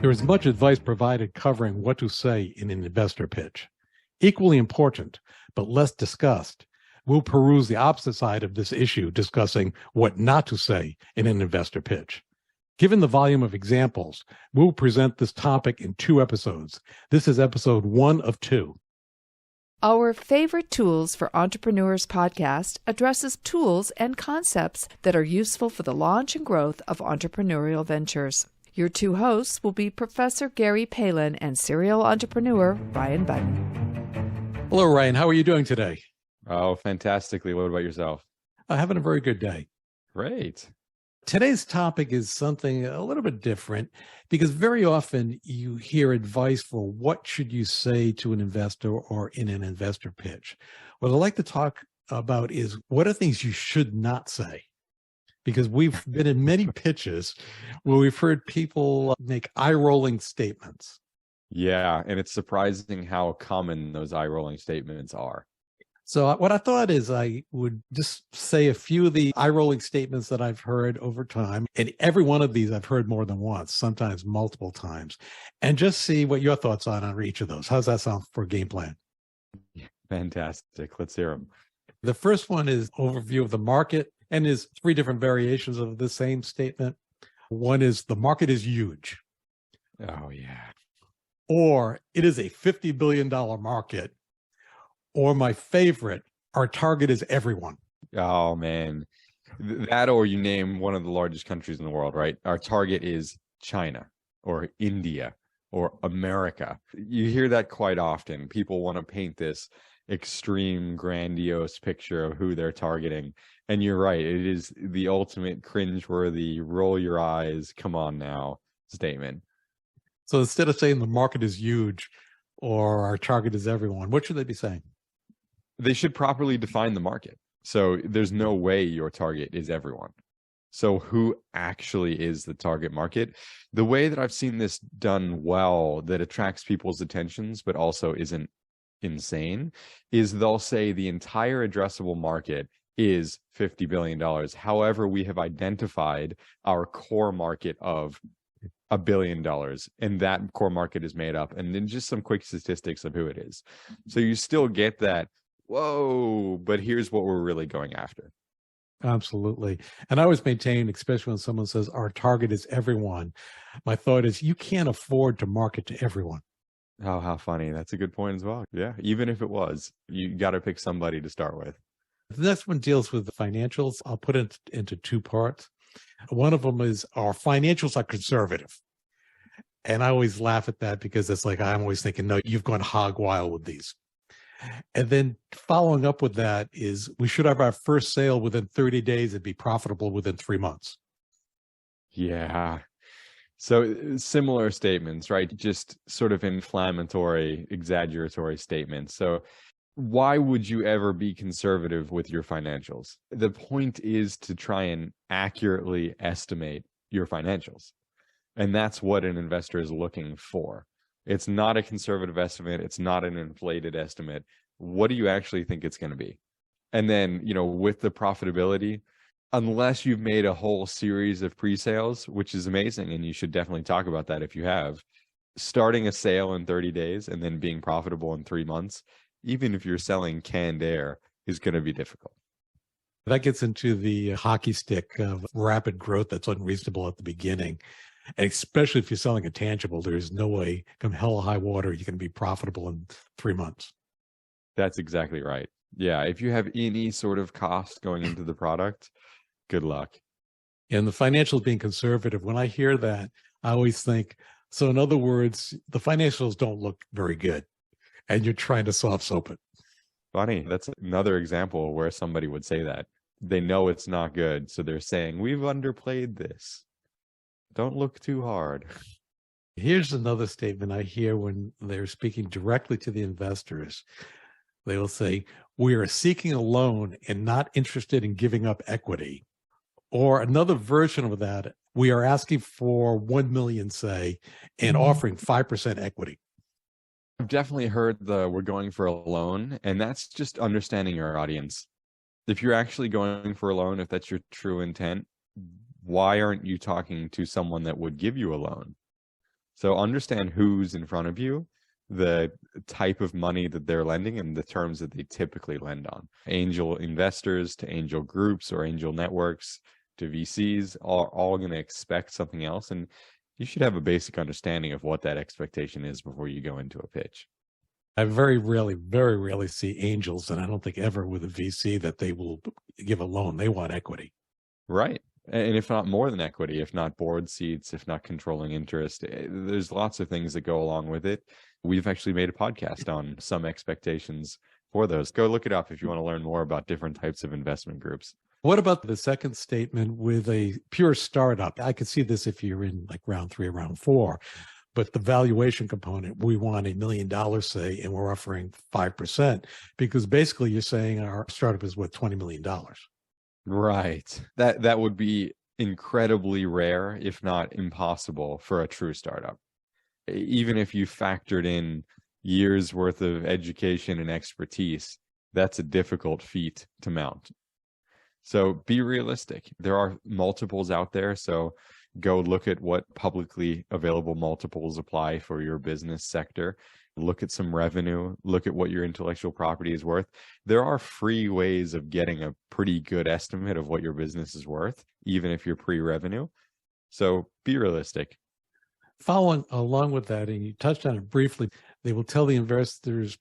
There is much advice provided covering what to say in an investor pitch. Equally important, but less discussed, we'll peruse the opposite side of this issue, discussing what not to say in an investor pitch. Given the volume of examples, we'll present this topic in 2 episodes. This is episode 1 of 2. Our Favorite Tools for Entrepreneurs podcast addresses tools and concepts that are useful for the launch and growth of entrepreneurial ventures. Your 2 hosts will be Professor Gary Palin and serial entrepreneur Ryan Button. Hello, Ryan. How are you doing today? Oh, fantastically. What about yourself? I'm having a very good day. Great. Today's topic is something a little bit different because very often you hear advice for what should you say to an investor or in an investor pitch. What I'd like to talk about is what are things you should not say. Because we've been in many pitches where we've heard people make eye-rolling statements. Yeah, and it's surprising how common those eye-rolling statements are. So what I thought is I would just say a few of the eye-rolling statements that I've heard over time. And every one of these I've heard more than once, sometimes multiple times. And just see what your thoughts are on each of those. How's that sound for a game plan? Fantastic. Let's hear them. The first one is overview of the market. And there's 3 different variations of the same statement. One is the market is huge. Oh, yeah. Or it is a $50 billion market. Or my favorite, our target is everyone. Oh, man. That or you name one of the largest countries in the world, right? Our target is China or India or America. You hear that quite often. People want to paint this extreme, grandiose picture of who they're targeting. And you're right. It is the ultimate cringeworthy, roll your eyes, come on now statement. So instead of saying the market is huge or our target is everyone, what should they be saying? They should properly define the market. So there's no way your target is everyone. So who actually is the target market? The way that I've seen this done well that attracts people's attentions, but also isn't insane, is they'll say the entire addressable market is $50 billion. However, we have identified our core market of $1 billion, and that core market is made up. And then just some quick statistics of who it is. So you still get that, whoa, but here's what we're really going after. Absolutely. And I always maintain, especially when someone says our target is everyone, my thought is you can't afford to market to everyone. Oh, how funny. That's a good point as well. Yeah. Even if it was, you got to pick somebody to start with. The next one deals with the financials. I'll put it into 2 parts. One of them is our financials are conservative. And I always laugh at that because it's like, I'm always thinking, no, you've gone hog wild with these. And then following up with that is we should have our first sale within 30 days and be profitable within 3 months. Yeah. So similar statements, right? Just sort of inflammatory, exaggeratory statements. So why would you ever be conservative with your financials? The point is to try and accurately estimate your financials. And that's what an investor is looking for. It's not a conservative estimate. It's not an inflated estimate. What do you actually think it's going to be? And then, with the profitability, unless you've made a whole series of pre-sales, which is amazing, and you should definitely talk about that if you have, starting a sale in 30 days and then being profitable in 3 months, even if you're selling canned air, is going to be difficult. That gets into the hockey stick of rapid growth that's unreasonable at the beginning. And especially if you're selling a tangible, there's no way, come hell or high water, you can be profitable in 3 months. That's exactly right. Yeah. If you have any sort of cost going into the product, good luck. And the financials being conservative, when I hear that, I always think, so in other words, the financials don't look very good and you're trying to soft soap it. Funny. That's another example where somebody would say that. They know it's not good. So they're saying, we've underplayed this. Don't look too hard. Here's another statement I hear when they're speaking directly to the investors. They will say, we are seeking a loan and not interested in giving up equity. Or another version of that, we are asking for 1 million, say, and offering 5% equity. I've definitely heard we're going for a loan, and that's just understanding your audience. If you're actually going for a loan, if that's your true intent, why aren't you talking to someone that would give you a loan? So understand who's in front of you, the type of money that they're lending, and the terms that they typically lend on. Angel investors to angel groups or angel networks to VCs are all going to expect something else. And you should have a basic understanding of what that expectation is before you go into a pitch. I very rarely see angels, and I don't think ever with a VC that they will give a loan. They want equity. Right. And if not more than equity, if not board seats, if not controlling interest, there's lots of things that go along with it. We've actually made a podcast on some expectations for those. Go look it up if you want to learn more about different types of investment groups. What about the second statement with a pure startup? I could see this if you're in like round 3 or round 4, but the valuation component, we want $1 million, say, and we're offering 5%, because basically you're saying our startup is worth $20 million. Right. That would be incredibly rare, if not impossible, for a true startup. Even if you factored in years worth of education and expertise, that's a difficult feat to mount. So be realistic. There are multiples out there. So go look at what publicly available multiples apply for your business sector. Look at some revenue. Look at what your intellectual property is worth. There are free ways of getting a pretty good estimate of what your business is worth, even if you're pre-revenue. So be realistic. Following along with that, and you touched on it briefly, they will tell the investors,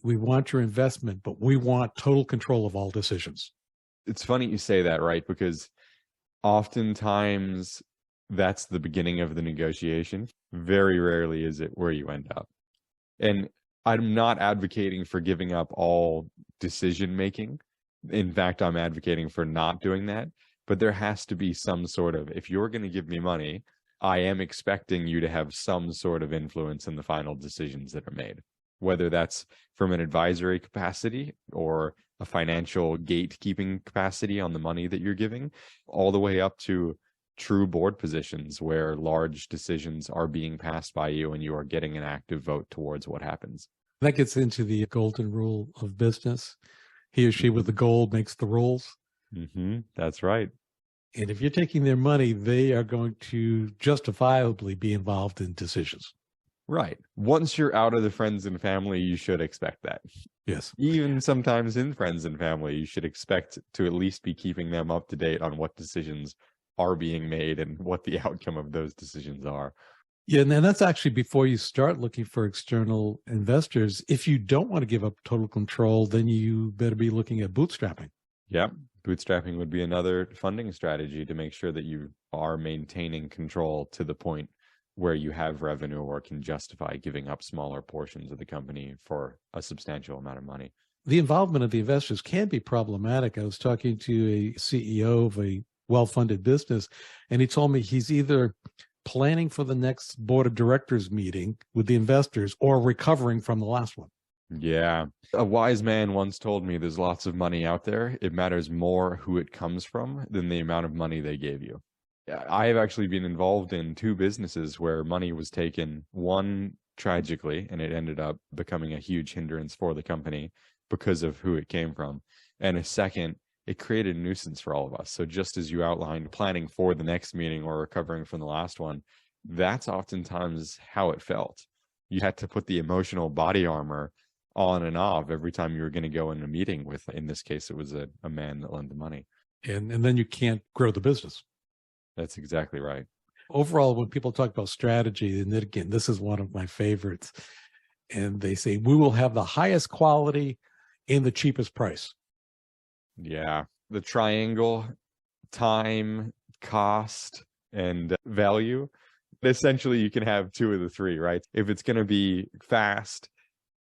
we want your investment, but we want total control of all decisions. It's funny you say that, right? Because oftentimes that's the beginning of the negotiation. Very rarely is it where you end up. And I'm not advocating for giving up all decision making. In fact, I'm advocating for not doing that. But there has to be some sort of, if you're going to give me money, I am expecting you to have some sort of influence in the final decisions that are made, whether that's from an advisory capacity or a financial gatekeeping capacity on the money that you're giving, all the way up to true board positions where large decisions are being passed by you and you are getting an active vote towards what happens. That gets into the golden rule of business. He or she with the gold makes the rules. That's right. And if you're taking their money, they are going to justifiably be involved in decisions. Right. Once you're out of the friends and family, you should expect that. Yes. Even sometimes in friends and family, you should expect to at least be keeping them up to date on what decisions are being made and what the outcome of those decisions are. Yeah, and that's actually before you start looking for external investors. If you don't want to give up total control, then you better be looking at bootstrapping. Yeah, bootstrapping would be another funding strategy to make sure that you are maintaining control to the point where you have revenue or can justify giving up smaller portions of the company for a substantial amount of money. The involvement of the investors can be problematic. I was talking to a CEO of a well-funded business, and he told me he's either planning for the next board of directors meeting with the investors or recovering from the last one. Yeah. A wise man once told me there's lots of money out there. It matters more who it comes from than the amount of money they gave you. I have actually been involved in 2 businesses where money was taken, one tragically, and it ended up becoming a huge hindrance for the company because of who it came from. And a second, it created a nuisance for all of us. So just as you outlined, planning for the next meeting or recovering from the last one, that's oftentimes how it felt. You had to put the emotional body armor on and off every time you were going to go in a meeting with, in this case, it was a man that lent the money. And then you can't grow the business. That's exactly right. Overall, when people talk about strategy, and then again, this is one of my favorites, and they say, we will have the highest quality and the cheapest price. Yeah. The triangle, time, cost, and value. Essentially, you can have 2 of the 3, right? If it's going to be fast,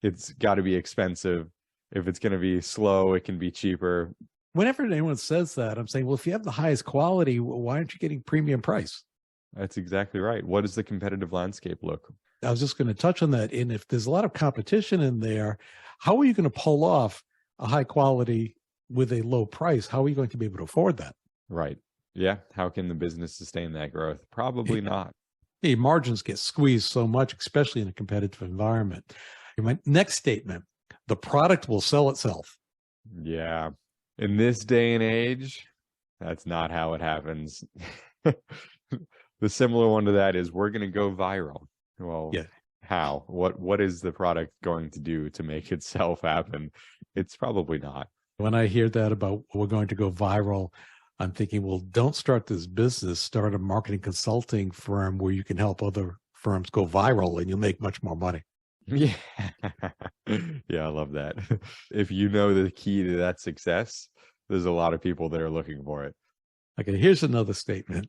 it's got to be expensive. If it's going to be slow, it can be cheaper. Whenever anyone says that, I'm saying, well, if you have the highest quality, why aren't you getting premium price? That's exactly right. What does the competitive landscape look? I was just going to touch on that. And if there's a lot of competition in there, how are you going to pull off a high quality with a low price? How are you going to be able to afford that? Right. Yeah. How can the business sustain that growth? Probably not. Your margins get squeezed so much, especially in a competitive environment. My next statement, the product will sell itself. Yeah. In this day and age, that's not how it happens. The similar one to that is we're going to go viral. Well, Yeah. how? What is the product going to do to make itself happen? It's probably not. When I hear that about we're going to go viral, I'm thinking, well, don't start this business, start a marketing consulting firm where you can help other firms go viral and you'll make much more money. Yeah. Yeah, I love that. If you know the key to that success, there's a lot of people that are looking for it. Okay, here's another statement.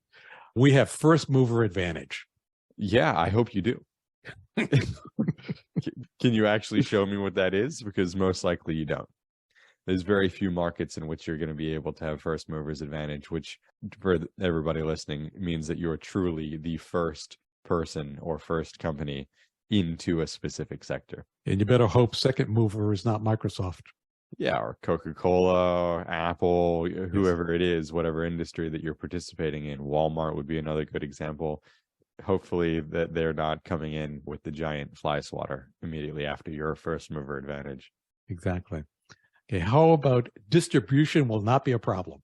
We have first mover advantage. Yeah, I hope you do. Can you actually show me what that is? Because most likely you don't. There's very few markets in which you're going to be able to have first movers advantage, which for everybody listening means that you're truly the first person or first company into a specific sector. And you better hope second mover is not Microsoft. Yeah, or Coca-Cola, Apple, whoever it is, whatever industry that you're participating in. Walmart would be another good example. Hopefully that they're not coming in with the giant fly swatter immediately after your first mover advantage. Exactly. Okay, how about distribution will not be a problem?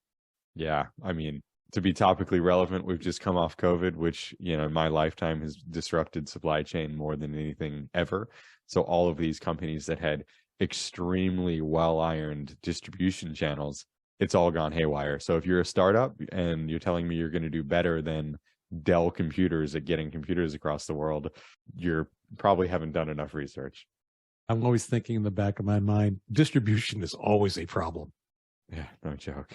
Yeah, I mean, to be topically relevant, we've just come off COVID, which, in my lifetime has disrupted supply chain more than anything ever. So all of these companies that had extremely well-ironed distribution channels, it's all gone haywire. So if you're a startup and you're telling me you're going to do better than Dell Computers at getting computers across the world, you probably haven't done enough research. I'm always thinking in the back of my mind, distribution is always a problem. Yeah, no joke.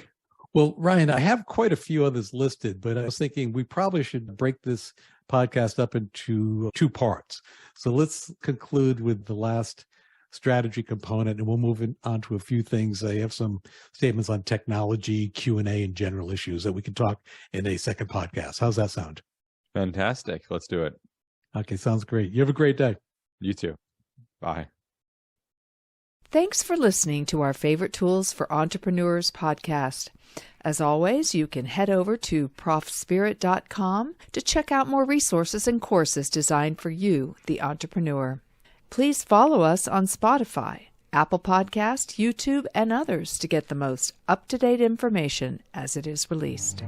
Well, Ryan, I have quite a few others listed, but I was thinking we probably should break this podcast up into two parts. So let's conclude with the last strategy component, and we'll move on to a few things. I have some statements on technology, Q&A, and general issues that we can talk in a second podcast. How's that sound? Fantastic. Let's do it. Okay, sounds great. You have a great day. You too. Bye. Thanks for listening to our Favorite Tools for Entrepreneurs podcast. As always, you can head over to ProfSpirit.com to check out more resources and courses designed for you, the entrepreneur. Please follow us on Spotify, Apple Podcast, YouTube, and others to get the most up-to-date information as it is released.